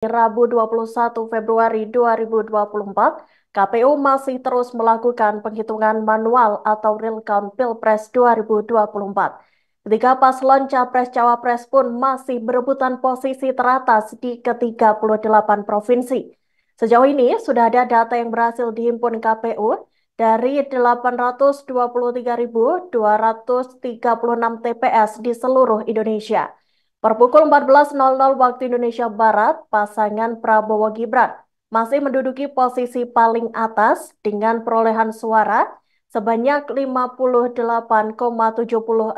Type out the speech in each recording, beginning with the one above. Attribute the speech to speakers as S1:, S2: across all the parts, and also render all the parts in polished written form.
S1: Rabu 21 Februari 2024, KPU masih terus melakukan penghitungan manual atau real count Pilpres 2024. Ketika paslon Capres-Cawapres pun masih berebutan posisi teratas di ke-38 provinsi. Sejauh ini sudah ada data yang berhasil dihimpun KPU dari 823.236 TPS di seluruh Indonesia. Per pukul 14.00 waktu Indonesia Barat, pasangan Prabowo Gibran masih menduduki posisi paling atas dengan perolehan suara sebanyak 58,76%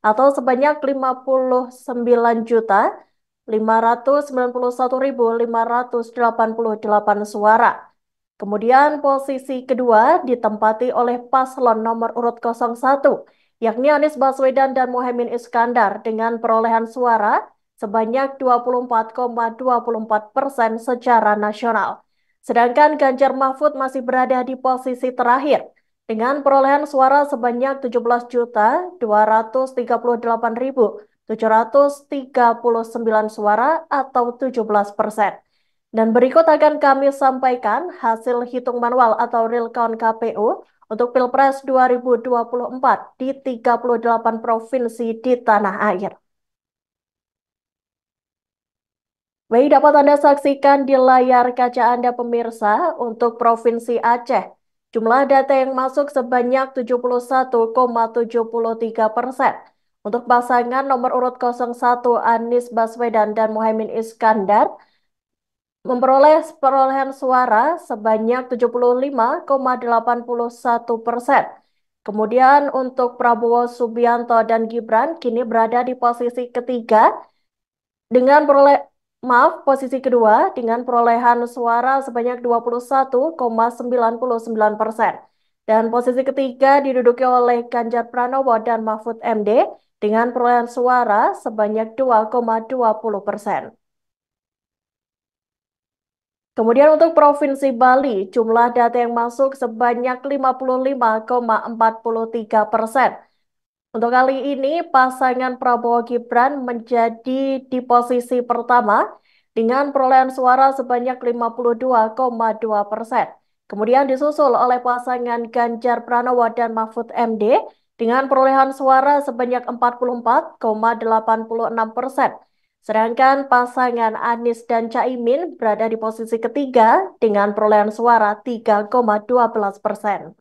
S1: atau sebanyak 59.591.588 suara. Kemudian posisi kedua ditempati oleh paslon nomor urut 01, yakni Anies Baswedan dan Muhaimin Iskandar dengan perolehan suara sebanyak 24,24% secara nasional. Sedangkan Ganjar Mahfud masih berada di posisi terakhir dengan perolehan suara sebanyak 17.238.739 suara atau 17%. Dan berikut akan kami sampaikan hasil hitung manual atau real count KPU untuk Pilpres 2024 di 38 provinsi di tanah air. Baik, dapat Anda saksikan di layar kaca Anda pemirsa untuk Provinsi Aceh. Jumlah data yang masuk sebanyak 71,73%. Untuk pasangan nomor urut 01 Anies Baswedan dan Muhaimin Iskandar, memperoleh perolehan suara sebanyak 75,81%. Kemudian untuk Prabowo Subianto dan Gibran kini berada di posisi ketiga dengan posisi kedua dengan perolehan suara sebanyak 21,99%. Dan posisi ketiga diduduki oleh Ganjar Pranowo dan Mahfud MD dengan perolehan suara sebanyak 2,20%. Kemudian untuk Provinsi Bali, jumlah data yang masuk sebanyak 55,43%. Untuk kali ini, pasangan Prabowo Gibran menjadi di posisi pertama dengan perolehan suara sebanyak 52,2%. Kemudian disusul oleh pasangan Ganjar Pranowo dan Mahfud MD dengan perolehan suara sebanyak 44,86%. Sedangkan pasangan Anies dan Caimin berada di posisi ketiga dengan perolehan suara 3,12%.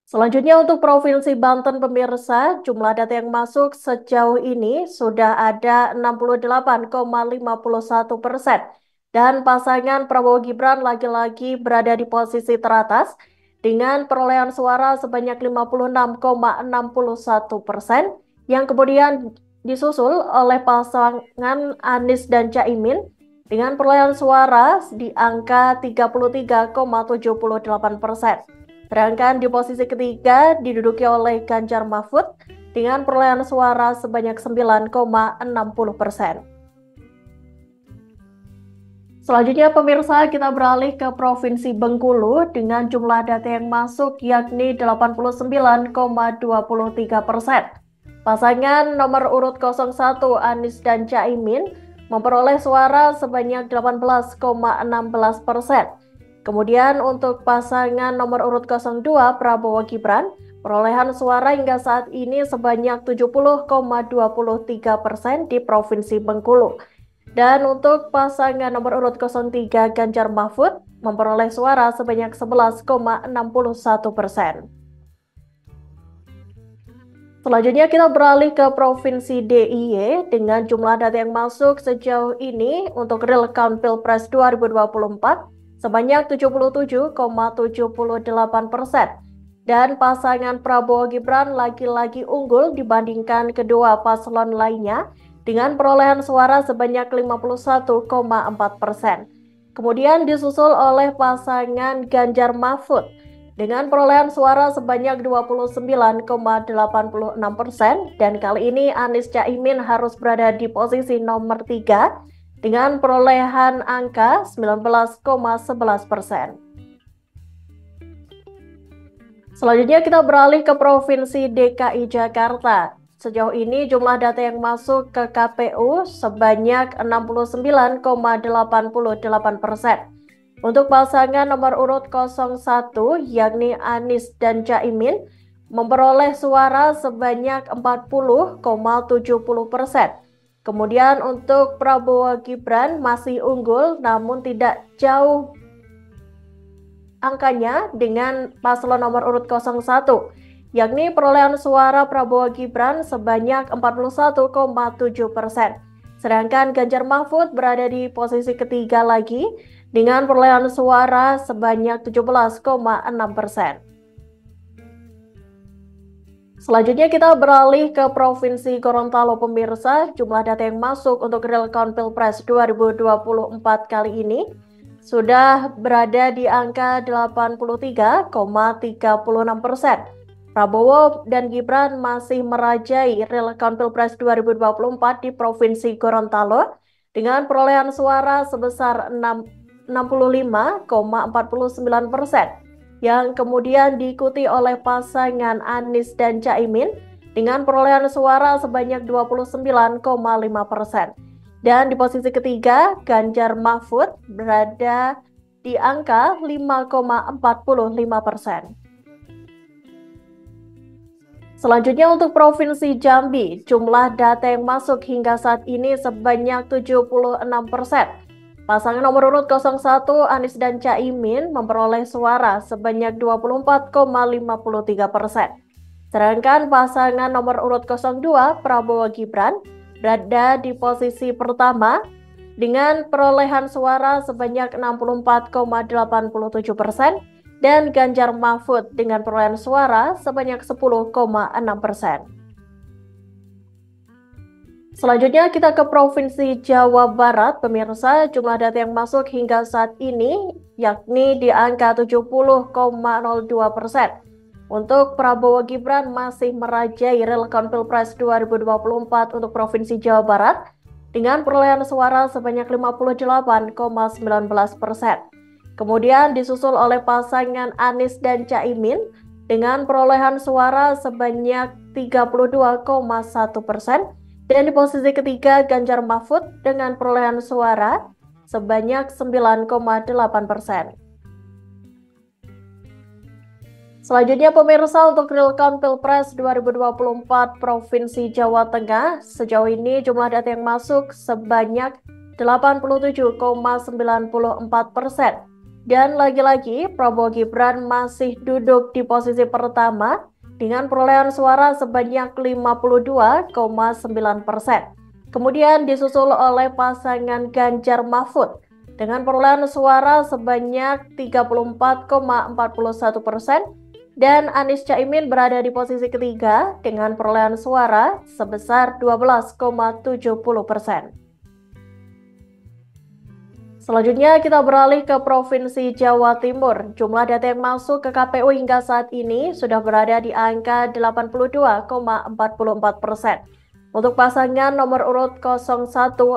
S1: Selanjutnya untuk Provinsi Banten pemirsa, jumlah data yang masuk sejauh ini sudah ada 68,51%. Dan pasangan Prabowo Gibran lagi-lagi berada di posisi teratas dengan perolehan suara sebanyak 56,61%, yang kemudian disusul oleh pasangan Anies dan Caimin dengan perolehan suara di angka 33,78%. Sedangkan di posisi ketiga diduduki oleh Ganjar Mahfud dengan perolehan suara sebanyak 9,60%. Selanjutnya pemirsa, kita beralih ke Provinsi Bengkulu dengan jumlah data yang masuk yakni 89,23%. Pasangan nomor urut 01 Anies dan Caimin memperoleh suara sebanyak 18,16%. Kemudian untuk pasangan nomor urut 02 Prabowo Gibran, perolehan suara hingga saat ini sebanyak 70,23% di Provinsi Bengkulu. Dan untuk pasangan nomor urut 03 Ganjar Mahfud memperoleh suara sebanyak 11,61%. Selanjutnya kita beralih ke Provinsi DIY dengan jumlah data yang masuk sejauh ini untuk real count Pilpres 2024 sebanyak 77,78%. Dan pasangan Prabowo Gibran lagi-lagi unggul dibandingkan kedua paslon lainnya dengan perolehan suara sebanyak 51,4%. Kemudian disusul oleh pasangan Ganjar Mahfud dengan perolehan suara sebanyak 29,86%. Dan kali ini Anies Caimin harus berada di posisi nomor 3 dengan perolehan angka 19,11%. Selanjutnya kita beralih ke Provinsi DKI Jakarta. sejauh ini jumlah data yang masuk ke KPU sebanyak 69,88%. Untuk pasangan nomor urut 01 yakni Anies dan Caimin memperoleh suara sebanyak 40,70%. Kemudian untuk Prabowo Gibran masih unggul namun tidak jauh angkanya dengan paslon nomor urut 01, yakni perolehan suara Prabowo Gibran sebanyak 41,7%. Sedangkan Ganjar Mahfud berada di posisi ketiga lagi dengan perolehan suara sebanyak 17,6%. Selanjutnya kita beralih ke Provinsi Gorontalo pemirsa. Jumlah data yang masuk untuk real count Pilpres 2024 kali ini sudah berada di angka 83,36%. Prabowo dan Gibran masih merajai real count Pilpres 2024 di Provinsi Gorontalo dengan perolehan suara sebesar 65,49%, yang kemudian diikuti oleh pasangan Anies dan Caimin dengan perolehan suara sebanyak 29,5%. Dan di posisi ketiga, Ganjar Mahfud berada di angka 5,45%. Selanjutnya untuk Provinsi Jambi, jumlah data yang masuk hingga saat ini sebanyak 76%. Pasangan nomor urut 01 Anies dan Caimin memperoleh suara sebanyak 24,53%. Sedangkan pasangan nomor urut 02 Prabowo Gibran berada di posisi pertama dengan perolehan suara sebanyak 64,87% dan Ganjar Mahfud dengan perolehan suara sebanyak 10,6%. Selanjutnya kita ke Provinsi Jawa Barat, pemirsa. Jumlah data yang masuk hingga saat ini yakni di angka 70,02%. Untuk Prabowo Gibran masih merajai real count Pilpres 2024 untuk Provinsi Jawa Barat dengan perolehan suara sebanyak 58,19%. Kemudian disusul oleh pasangan Anies dan Caimin dengan perolehan suara sebanyak 32,1%. Dan di posisi ketiga Ganjar Mahfud dengan perolehan suara sebanyak 9,8%. Selanjutnya pemirsa, untuk real count Pilpres 2024 Provinsi Jawa Tengah, sejauh ini jumlah data yang masuk sebanyak 87,94%. Dan lagi-lagi Prabowo Gibran masih duduk di posisi pertama dengan perolehan suara sebanyak 52,9%. Kemudian disusul oleh pasangan Ganjar Mahfud dengan perolehan suara sebanyak 34,41%. Dan Anies Caimin berada di posisi ketiga dengan perolehan suara sebesar 12,70%. Selanjutnya kita beralih ke Provinsi Jawa Timur. Jumlah data yang masuk ke KPU hingga saat ini sudah berada di angka 82,44%. Untuk pasangan nomor urut 01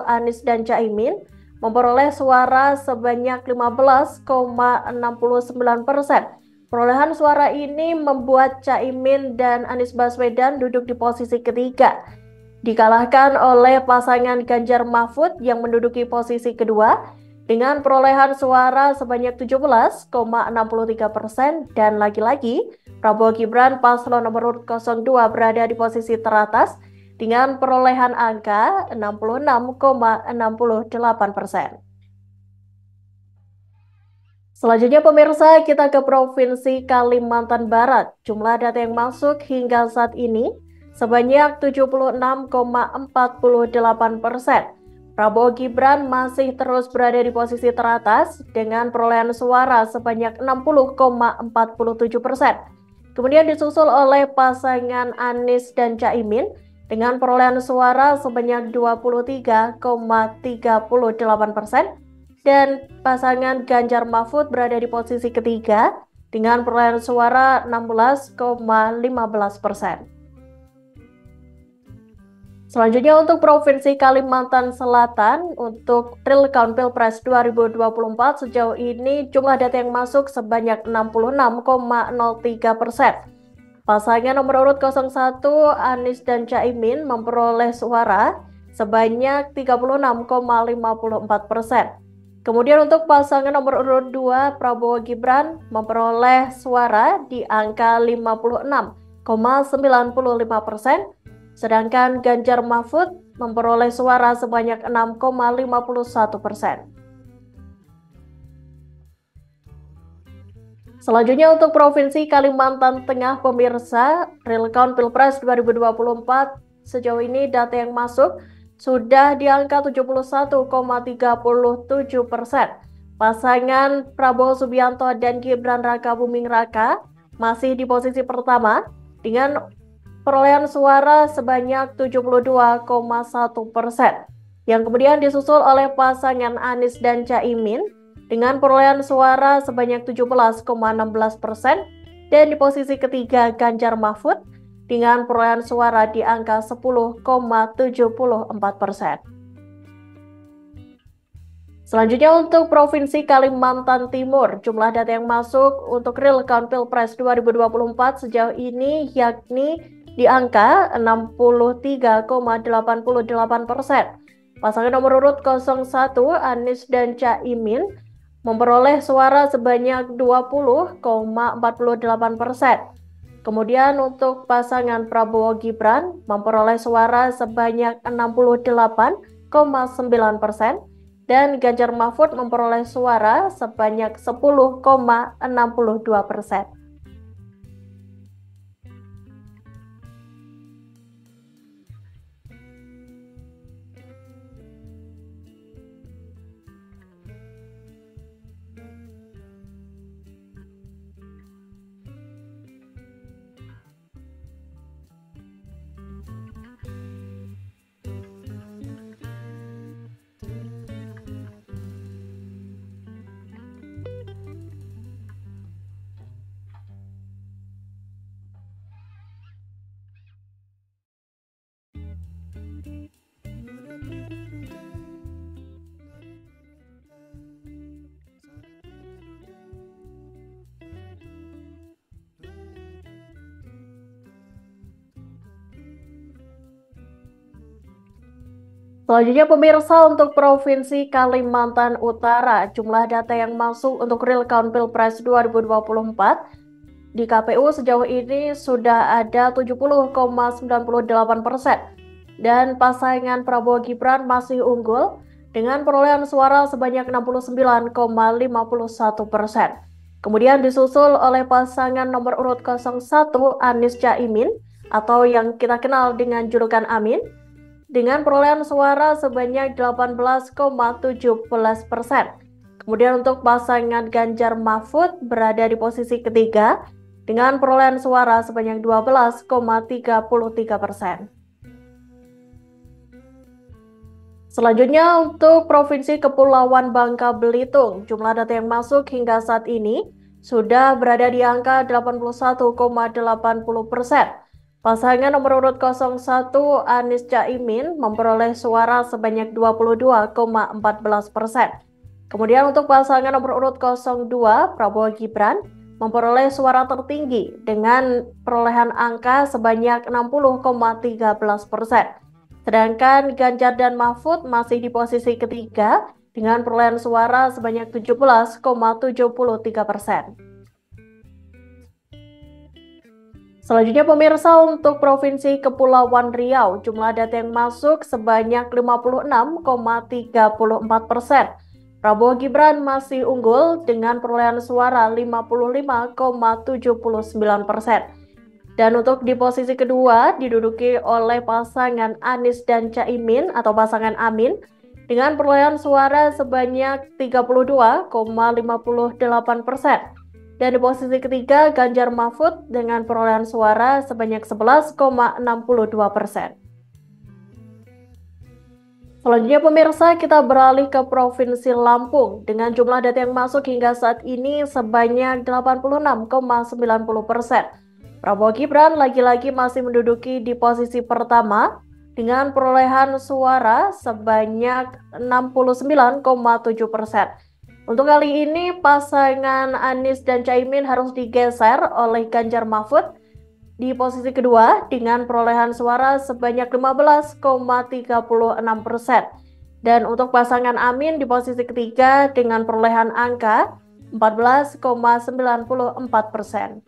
S1: Anies dan Caimin memperoleh suara sebanyak 15,69%. Perolehan suara ini membuat Caimin dan Anies Baswedan duduk di posisi ketiga, dikalahkan oleh pasangan Ganjar Mahfud yang menduduki posisi kedua dengan perolehan suara sebanyak 17,63%. Dan lagi-lagi Prabowo Gibran paslon nomor urut 02 berada di posisi teratas dengan perolehan angka 66,68%. Selanjutnya pemirsa, kita ke Provinsi Kalimantan Barat. Jumlah data yang masuk hingga saat ini sebanyak 76,48%. Prabowo Gibran masih terus berada di posisi teratas dengan perolehan suara sebanyak 60,47%. Kemudian disusul oleh pasangan Anies dan Caimin dengan perolehan suara sebanyak 23,38%. Dan pasangan Ganjar Mahfud berada di posisi ketiga dengan perolehan suara 16,15%. Selanjutnya untuk Provinsi Kalimantan Selatan, untuk real count Pilpres 2024 sejauh ini jumlah data yang masuk sebanyak 66,03%. Pasangan nomor urut 01 Anies dan Caimin memperoleh suara sebanyak 36,54%. Kemudian untuk pasangan nomor urut 2 Prabowo Gibran memperoleh suara di angka 56,95%, sedangkan Ganjar Mahfud memperoleh suara sebanyak 6,51%. Selanjutnya untuk Provinsi Kalimantan Tengah, pemirsa, real count Pilpres 2024 sejauh ini data yang masuk sudah di angka 71,37%. Pasangan Prabowo Subianto dan Gibran Rakabuming Raka masih di posisi pertama dengan perolehan suara sebanyak 72,1%, yang kemudian disusul oleh pasangan Anies dan Caimin dengan perolehan suara sebanyak 17,16%, dan di posisi ketiga Ganjar Mahfud dengan perolehan suara di angka 10,74%. Selanjutnya untuk Provinsi Kalimantan Timur, jumlah data yang masuk untuk real count Pilpres 2024 sejauh ini yakni di angka 63,88%. Pasangan nomor urut 01 Anies dan Caimin memperoleh suara sebanyak 20,48%. Kemudian untuk pasangan Prabowo Gibran memperoleh suara sebanyak 68,9%, dan Ganjar Mahfud memperoleh suara sebanyak 10,62%. Selanjutnya pemirsa, untuk Provinsi Kalimantan Utara, jumlah data yang masuk untuk real count Pilpres 2024 di KPU sejauh ini sudah ada 70,98%, dan pasangan Prabowo Gibran masih unggul dengan perolehan suara sebanyak 69,51%. Kemudian disusul oleh pasangan nomor urut 01 Anies Caimin atau yang kita kenal dengan julukan Amin dengan perolehan suara sebanyak 18,17%. Kemudian untuk pasangan Ganjar Mahfud berada di posisi ketiga dengan perolehan suara sebanyak 12,33%. Selanjutnya untuk Provinsi Kepulauan Bangka Belitung, jumlah data yang masuk hingga saat ini sudah berada di angka 81,80%. Pasangan nomor urut 01 Anies Caimin memperoleh suara sebanyak 22,14%. Kemudian untuk pasangan nomor urut 02 Prabowo Gibran memperoleh suara tertinggi dengan perolehan angka sebanyak 60,13%. Sedangkan Ganjar dan Mahfud masih di posisi ketiga dengan perolehan suara sebanyak 17,73%. Selanjutnya pemirsa, untuk Provinsi Kepulauan Riau, jumlah data yang masuk sebanyak 56,34%. Prabowo Gibran masih unggul dengan perolehan suara 55,79%. Dan untuk di posisi kedua diduduki oleh pasangan Anies dan Caimin atau pasangan Amin dengan perolehan suara sebanyak 32,58%. Dan di posisi ketiga Ganjar Mahfud dengan perolehan suara sebanyak 11,62%. Selanjutnya pemirsa, kita beralih ke Provinsi Lampung dengan jumlah data yang masuk hingga saat ini sebanyak 86,90%. Prabowo Gibran lagi-lagi masih menduduki di posisi pertama dengan perolehan suara sebanyak 69,7%. Untuk kali ini pasangan Anies dan Caimin harus digeser oleh Ganjar Mahfud di posisi kedua dengan perolehan suara sebanyak 15,36%. Dan untuk pasangan Amin di posisi ketiga dengan perolehan angka 14,94%.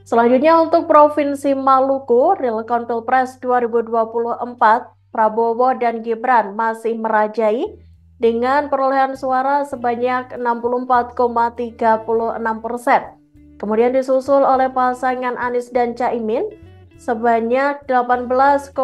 S1: Selanjutnya untuk Provinsi Maluku, Real Count Pilpres 2024, Prabowo dan Gibran masih merajai dengan perolehan suara sebanyak 64,36%. Kemudian disusul oleh pasangan Anies dan Caimin sebanyak 18,65%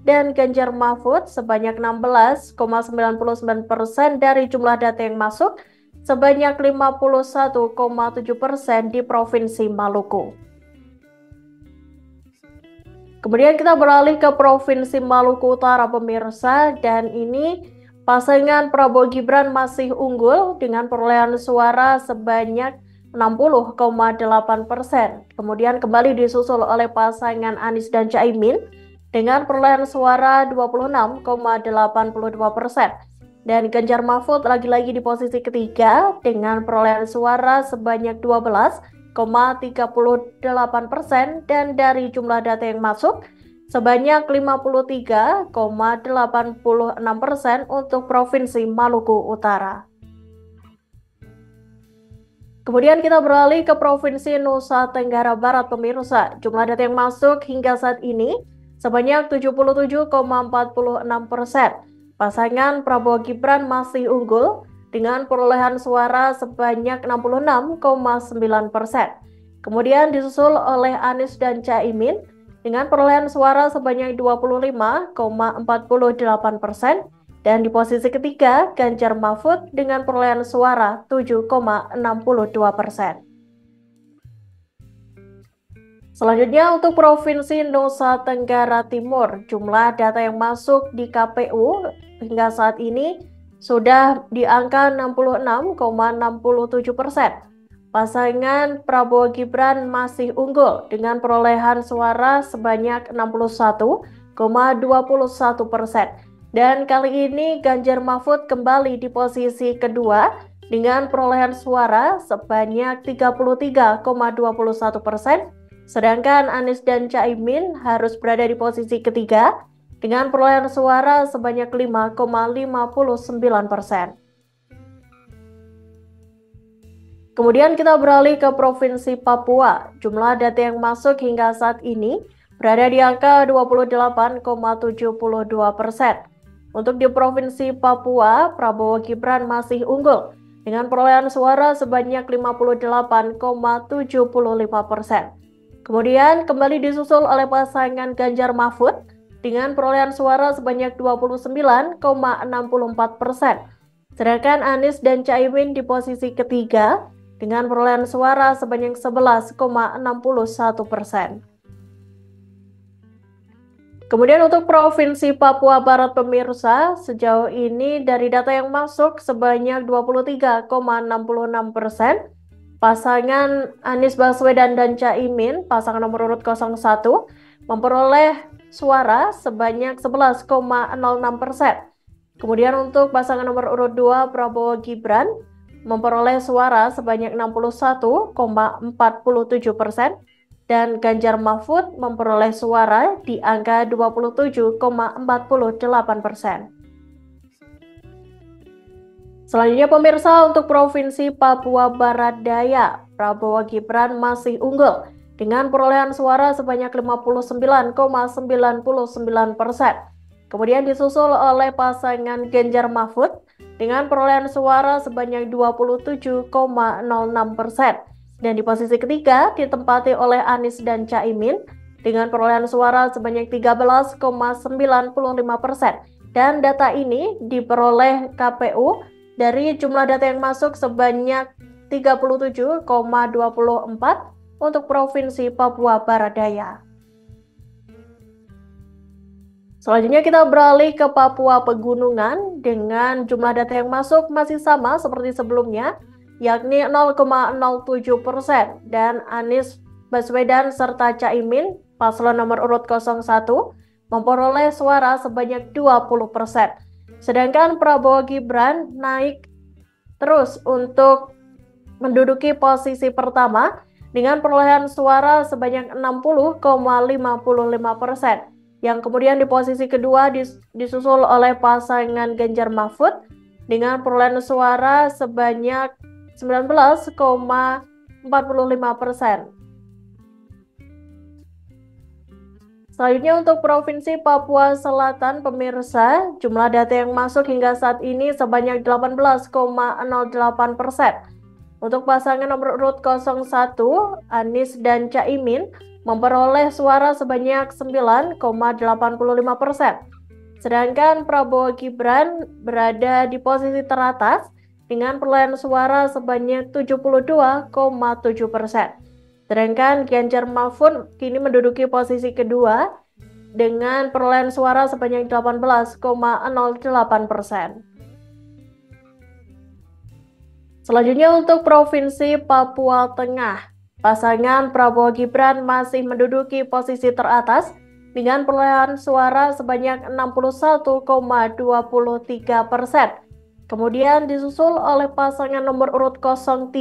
S1: dan Ganjar Mahfud sebanyak 16,99% dari jumlah data yang masuk sebanyak 51,7% di Provinsi Maluku. Kemudian kita beralih ke Provinsi Maluku Utara pemirsa, dan ini pasangan Prabowo Gibran masih unggul dengan perolehan suara sebanyak 60,8%. Kemudian kembali disusul oleh pasangan Anies dan Caimin dengan perolehan suara 26,82%. Dan Ganjar Mahfud lagi-lagi di posisi ketiga dengan perolehan suara sebanyak 12,38% dan dari jumlah data yang masuk sebanyak 53,86% untuk Provinsi Maluku Utara. Kemudian kita beralih ke Provinsi Nusa Tenggara Barat pemirsa. Jumlah data yang masuk hingga saat ini sebanyak 77,46%. Pasangan Prabowo Gibran masih unggul dengan perolehan suara sebanyak 66,9%. Kemudian disusul oleh Anies dan Caimin dengan perolehan suara sebanyak 25,48%. Dan di posisi ketiga, Ganjar Mahfud dengan perolehan suara 7,62%. Selanjutnya untuk Provinsi Nusa Tenggara Timur, jumlah data yang masuk di KPU hingga saat ini sudah di angka 66,67%. Pasangan Prabowo Gibran masih unggul dengan perolehan suara sebanyak 61,21%. Dan kali ini Ganjar Mahfud kembali di posisi kedua dengan perolehan suara sebanyak 33,21%. Sedangkan Anies dan Caimin harus berada di posisi ketiga dengan perolehan suara sebanyak 5,59%. Kemudian kita beralih ke Provinsi Papua. Jumlah data yang masuk hingga saat ini berada di angka 28,72%. Untuk di Provinsi Papua, Prabowo Gibran masih unggul dengan perolehan suara sebanyak 58,75%. Kemudian kembali disusul oleh pasangan Ganjar Mahfud dengan perolehan suara sebanyak 29,64%. Sedangkan Anies dan Caimin di posisi ketiga dengan perolehan suara sebanyak 11,61%. Kemudian untuk Provinsi Papua Barat pemirsa, sejauh ini dari data yang masuk sebanyak 23,66%. Pasangan Anies Baswedan dan Caimin, pasangan nomor urut 01, memperoleh suara sebanyak 11,06%. Kemudian untuk pasangan nomor urut 2 Prabowo Gibran memperoleh suara sebanyak 61,47%. Dan Ganjar Mahfud memperoleh suara di angka 27,48%. Selanjutnya pemirsa, untuk Provinsi Papua Barat Daya, Prabowo Gibran masih unggul dengan perolehan suara sebanyak 59,99%. Kemudian disusul oleh pasangan Ganjar Mahfud dengan perolehan suara sebanyak 27,06%. Dan di posisi ketiga ditempati oleh Anies dan Caimin dengan perolehan suara sebanyak 13,95%. Dan data ini diperoleh KPU dari jumlah data yang masuk sebanyak 37,24 untuk Provinsi Papua Barat Daya. Selanjutnya kita beralih ke Papua Pegunungan dengan jumlah data yang masuk masih sama seperti sebelumnya, yakni 0,07%, dan Anies Baswedan serta Caimin paslon nomor urut 01 memperoleh suara sebanyak 20%. Sedangkan Prabowo Gibran naik terus untuk menduduki posisi pertama dengan perolehan suara sebanyak 60,55%. Yang kemudian di posisi kedua disusul oleh pasangan Ganjar Mahfud dengan perolehan suara sebanyak 19,45%. Selanjutnya untuk Provinsi Papua Selatan, pemirsa, jumlah data yang masuk hingga saat ini sebanyak 18,08%. Untuk pasangan nomor urut 01, Anies dan Caimin memperoleh suara sebanyak 9,85%. Sedangkan Prabowo Gibran berada di posisi teratas dengan perolehan suara sebanyak 72,7%. Sedangkan Ganjar Mahfud kini menduduki posisi kedua dengan perolehan suara sebanyak 18,08%. Selanjutnya untuk Provinsi Papua Tengah, pasangan Prabowo Gibran masih menduduki posisi teratas dengan perolehan suara sebanyak 61,23%. Kemudian disusul oleh pasangan nomor urut 03,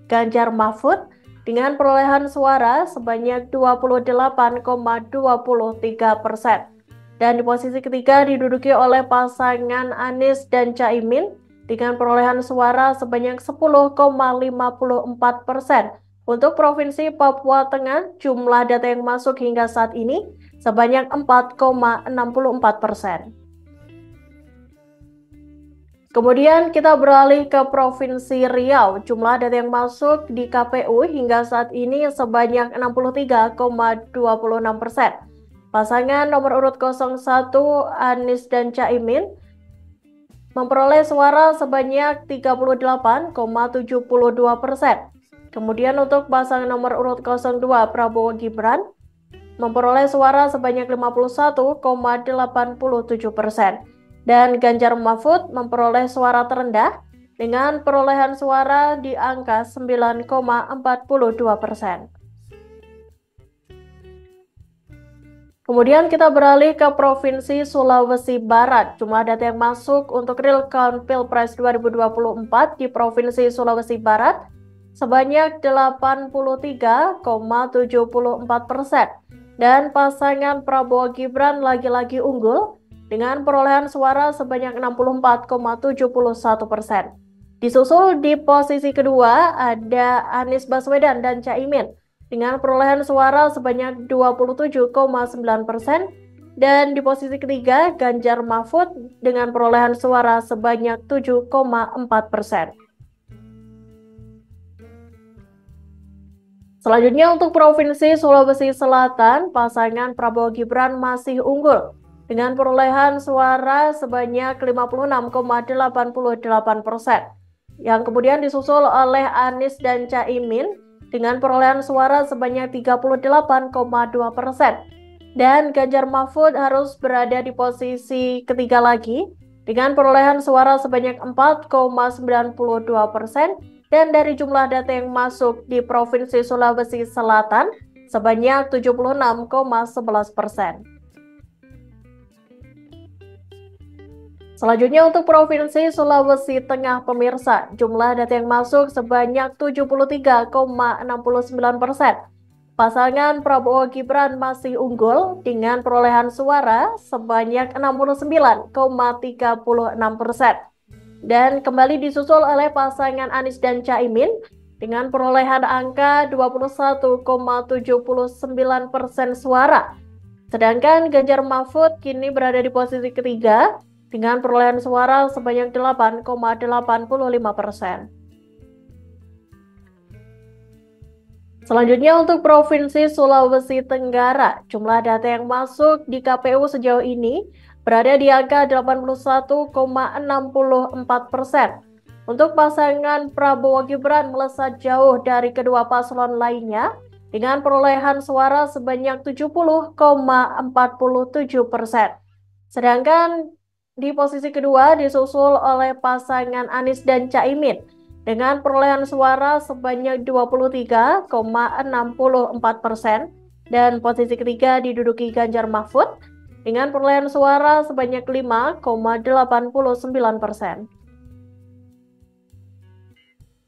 S1: Ganjar Mahfud, dengan perolehan suara sebanyak 28,23%. Dan di posisi ketiga diduduki oleh pasangan Anies dan Caimin dengan perolehan suara sebanyak 10,54%. Untuk Provinsi Papua Tengah, jumlah data yang masuk hingga saat ini sebanyak 4,64%. Kemudian kita beralih ke Provinsi Riau. Jumlah data yang masuk di KPU hingga saat ini sebanyak 63,26%. Pasangan nomor urut 01, Anies dan Caimin, memperoleh suara sebanyak 38,72%. Kemudian untuk pasangan nomor urut 02, Prabowo Gibran, memperoleh suara sebanyak 51,87%. Dan Ganjar Mahfud memperoleh suara terendah dengan perolehan suara di angka 9,42%. Kemudian kita beralih ke Provinsi Sulawesi Barat. Jumlah data yang masuk untuk real count Pilpres 2024 di Provinsi Sulawesi Barat sebanyak 83,74%. Dan pasangan Prabowo Gibran lagi-lagi unggul dengan perolehan suara sebanyak 64,71%. Disusul di posisi kedua ada Anies Baswedan dan Caimin dengan perolehan suara sebanyak 27,9%, dan di posisi ketiga Ganjar Mahfud dengan perolehan suara sebanyak 7,4%. Selanjutnya untuk Provinsi Sulawesi Selatan, pasangan Prabowo Gibran masih unggul dengan perolehan suara sebanyak 56,88%, yang kemudian disusul oleh Anies dan Caimin dengan perolehan suara sebanyak 38,2%. Dan Ganjar Mahfud harus berada di posisi ketiga lagi dengan perolehan suara sebanyak 4,92%. Dan dari jumlah data yang masuk di Provinsi Sulawesi Selatan sebanyak 76,11%. Selanjutnya untuk Provinsi Sulawesi Tengah, pemirsa, jumlah data yang masuk sebanyak 73,69%. Pasangan Prabowo Gibran masih unggul dengan perolehan suara sebanyak 69,36%. Dan kembali disusul oleh pasangan Anies dan Caimin dengan perolehan angka 21,79% suara. Sedangkan Ganjar Mahfud kini berada di posisi ketiga dengan perolehan suara sebanyak 8,85%. Selanjutnya untuk Provinsi Sulawesi Tenggara, jumlah data yang masuk di KPU sejauh ini berada di angka 81,64%. Untuk pasangan Prabowo Gibran melesat jauh dari kedua paslon lainnya dengan perolehan suara sebanyak 70,47%. Sedangkan di posisi kedua disusul oleh pasangan Anies dan Caimin dengan perolehan suara sebanyak 23,64%, dan posisi ketiga diduduki Ganjar Mahfud dengan perolehan suara sebanyak 5,89%.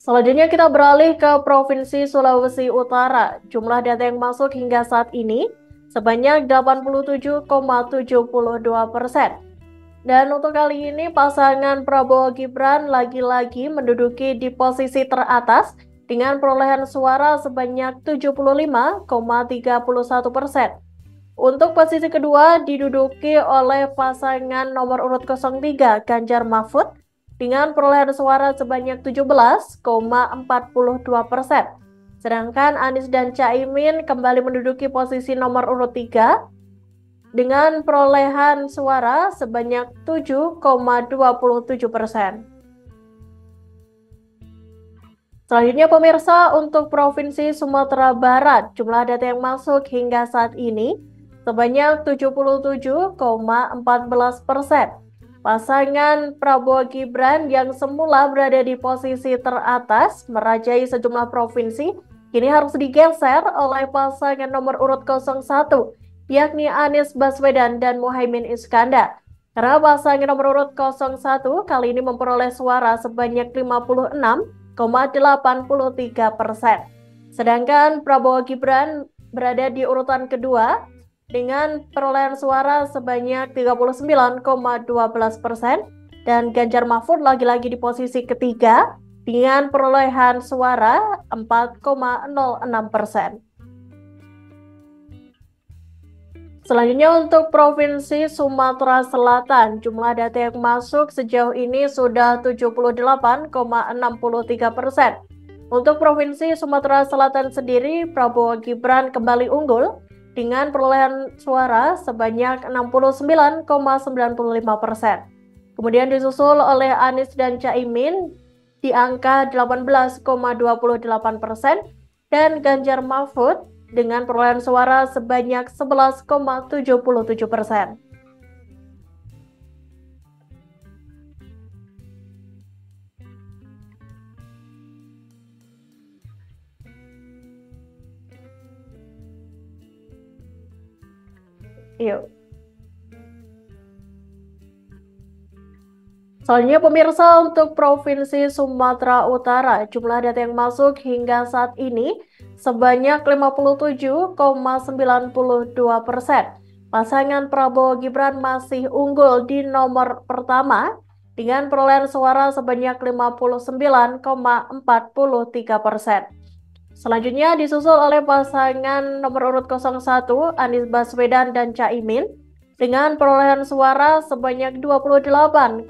S1: Selanjutnya kita beralih ke Provinsi Sulawesi Utara. Jumlah data yang masuk hingga saat ini sebanyak 87,72%. Dan untuk kali ini pasangan Prabowo Gibran lagi-lagi menduduki di posisi teratas dengan perolehan suara sebanyak 75,31%. Untuk posisi kedua diduduki oleh pasangan nomor urut 03 Ganjar Mahfud dengan perolehan suara sebanyak 17,42%. Sedangkan Anies dan Caimin kembali menduduki posisi nomor urut 3 dengan perolehan suara sebanyak 7,27%. Selanjutnya pemirsa, untuk Provinsi Sumatera Barat, jumlah data yang masuk hingga saat ini sebanyak 77,14%. Pasangan Prabowo Gibran yang semula berada di posisi teratas merajai sejumlah provinsi, kini harus digeser oleh pasangan nomor urut 01, yakni Anies Baswedan dan Muhaimin Iskandar. Karena pasangan nomor urut 01 kali ini memperoleh suara sebanyak 56,83%. Sedangkan Prabowo Gibran berada di urutan kedua dengan perolehan suara sebanyak 39,12% dan Ganjar Mahfud lagi-lagi di posisi ketiga dengan perolehan suara 4,06%. Selanjutnya untuk Provinsi Sumatera Selatan, jumlah data yang masuk sejauh ini sudah 78,63%. Untuk Provinsi Sumatera Selatan sendiri, Prabowo Gibran kembali unggul dengan perolehan suara sebanyak 69,95%. Kemudian disusul oleh Anies dan Caimin di angka 18,28% dan Ganjar Mahfud dengan perolehan suara sebanyak 11,77%. Yuk. Selanjutnya pemirsa, untuk Provinsi Sumatera Utara, jumlah data yang masuk hingga saat ini sebanyak 57,92%. Pasangan Prabowo Gibran masih unggul di nomor pertama dengan perolehan suara sebanyak 59,43%. Selanjutnya disusul oleh pasangan nomor urut 01 Anies Baswedan dan Caimin dengan perolehan suara sebanyak 28,29%.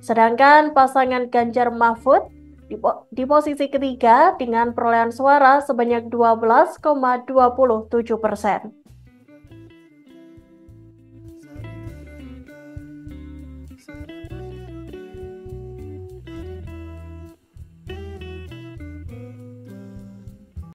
S1: Sedangkan pasangan Ganjar Mahfud di posisi ketiga dengan perolehan suara sebanyak 12,27%.